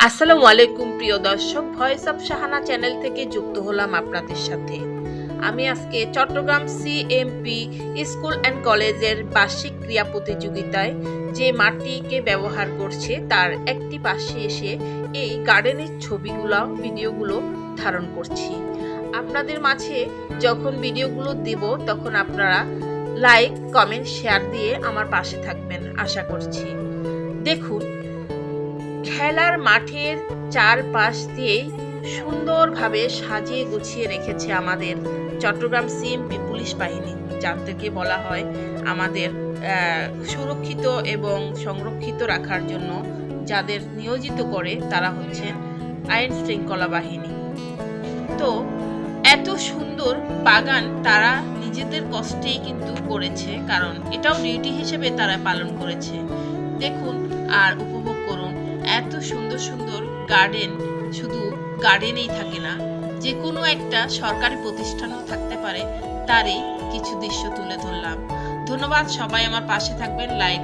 আসসালামু আলাইকুম প্রিয় দর্শক, ভয়েস অফ শাহানা চ্যানেল থেকে যুক্ত হলাম আপনাদের সাথে। আমি আজকে চট্টগ্রাম সিএমপি স্কুল অ্যান্ড কলেজের বার্ষিক ক্রীড়া প্রতিযোগিতায় যে মাটিকে ব্যবহার করছে তার একটি পাশে এসে এই গার্ডেনের ছবিগুলো ভিডিওগুলো ধারণ করছি। আপনাদের মাঝে যখন ভিডিওগুলো দেব তখন আপনারা লাইক কমেন্ট শেয়ার দিয়ে আমার পাশে থাকবেন আশা করছি। দেখুন, খেলার মাঠের চারপাশ দিয়ে সুন্দরভাবে সাজিয়ে গুছিয়ে রেখেছে আমাদের চট্টগ্রাম সিএমপি পুলিশ বাহিনী, যাদেরকে বলা হয় আমাদের সুরক্ষিত এবং সংরক্ষিত রাখার জন্য যাদের নিয়োজিত করে তারা হচ্ছেন আইন শৃঙ্খলা বাহিনী। তো এত সুন্দর বাগান তারা নিজেদের কষ্টেই কিন্তু করেছে, কারণ এটাও ডিউটি হিসেবে তারা পালন করেছে। দেখুন আর উপভোগ করুন। এত সুন্দর সুন্দর গার্ডেন শুধু গার্ডেনেই থাকে না, যে কোনো একটা সরকারি প্রতিষ্ঠানও থাকতে পারে, তারই কিছু দৃশ্য তুলে ধরলাম। ধন্যবাদ, সবাই আমার পাশে থাকবেন, লাইক